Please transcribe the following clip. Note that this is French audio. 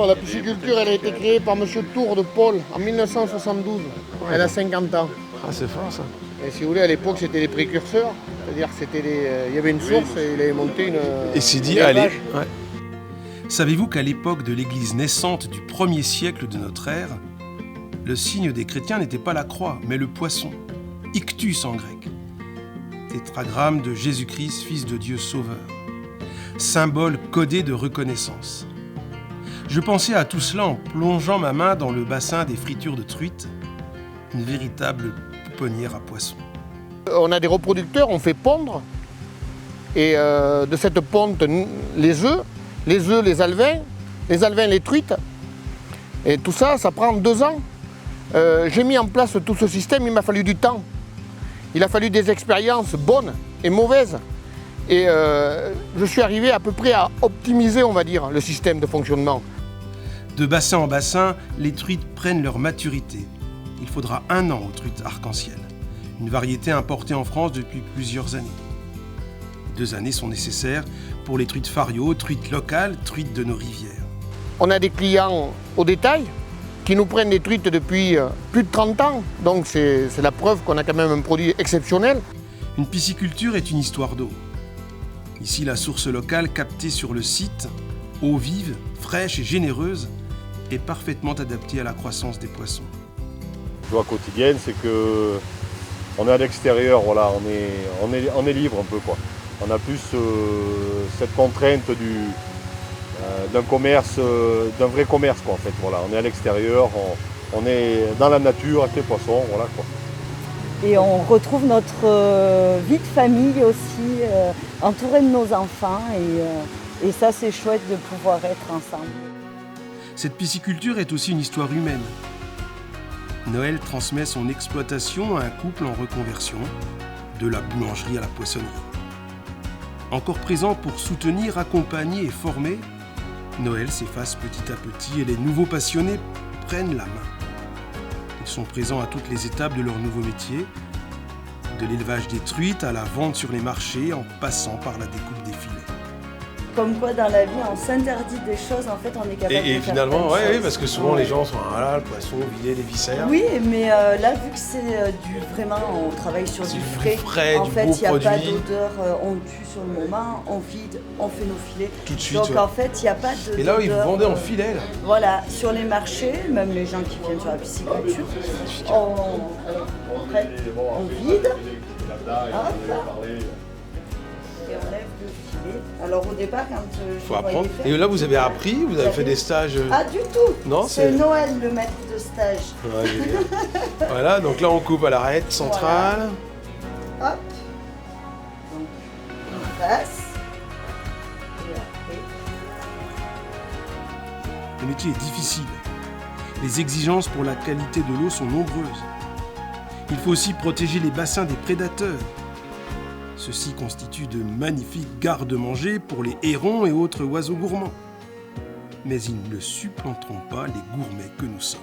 Alors, la pisciculture, elle a été créée par M. Tour de Paul en 1972. Elle a 50 ans. Ah, c'est fort ça. Et si vous voulez, à l'époque, c'était les précurseurs. C'est-à-dire qu'il y avait une source et il avait monté une. Et s'est dit, une allez. élevage. Ouais. Savez-vous qu'à l'époque de l'église naissante du 1er siècle de notre ère, le signe des chrétiens n'était pas la croix, mais le poisson, ictus en grec, tétragramme de Jésus-Christ, fils de Dieu sauveur, symbole codé de reconnaissance. Je pensais à tout cela en plongeant ma main dans le bassin des fritures de truite, une véritable pouponnière à poissons. On a des reproducteurs, on fait pondre. Et de cette ponte, les œufs, les alevins, les truites. Et tout ça, ça prend 2 ans. J'ai mis en place tout ce système, il m'a fallu du temps. Il a fallu des expériences bonnes et mauvaises. Et je suis arrivé à peu près à optimiser, on va dire, le système de fonctionnement. De bassin en bassin, les truites prennent leur maturité. Il faudra 1 an aux truites arc-en-ciel, une variété importée en France depuis plusieurs années. 2 années sont nécessaires pour les truites fario, truites locales, truites de nos rivières. On a des clients au détail qui nous prennent des truites depuis plus de 30 ans. Donc c'est la preuve qu'on a quand même un produit exceptionnel. Une pisciculture est une histoire d'eau. Ici, la source locale captée sur le site, eau vive, fraîche et généreuse, est parfaitement adaptée à la croissance des poissons. La joie quotidienne, c'est que on est à l'extérieur, voilà, on est libre un peu, quoi. On a plus cette contrainte d'un commerce, d'un vrai commerce, quoi, en fait. Voilà, on est à l'extérieur, on est dans la nature avec les poissons, voilà, quoi. Et on retrouve notre vie de famille aussi, entourée de nos enfants. Et ça, c'est chouette de pouvoir être ensemble. Cette pisciculture est aussi une histoire humaine. Noël transmet son exploitation à un couple en reconversion, de la boulangerie à la poissonnerie. Encore présent pour soutenir, accompagner et former, Noël s'efface petit à petit et les nouveaux passionnés prennent la main. Ils sont présents à toutes les étapes de leur nouveau métier, de l'élevage des truites à la vente sur les marchés en passant par la découpe des filets. Comme quoi, dans la vie, on s'interdit des choses, en fait, on est capable de Et faire finalement, plein de oui, choses. parce que souvent les gens sont voilà, le poisson, vider les viscères. Oui, mais là, vu que c'est vraiment, on travaille sur C'est du du frais, en du fait, beau il n'y a pas produit. d'odeur, on tue sur le moment, on vide, on fait nos filets. Tout de suite, Donc ouais. en fait, il n'y a pas de. Et là, ils vous d'odeur, vendaient en filet, là. Voilà, sur les marchés, même les gens qui viennent sur la pisciculture, on vide, hop, et on lève le filet. Alors au départ, quand je Faut voyais apprendre. faire- Et là, vous avez appris, vous avez fait des stages. Ah, du tout. Non, c'est c'est- Noël, le maître de stage. Ouais, génial. Voilà, donc là, on coupe à l'arête centrale. Hop. Donc, on passe. Et après, Le métier est difficile. Les exigences pour la qualité de l'eau sont nombreuses. Il faut aussi protéger les bassins des prédateurs. Ceux-ci constituent de magnifiques garde-manger pour les hérons et autres oiseaux gourmands. Mais ils ne supplanteront pas les gourmets que nous sommes.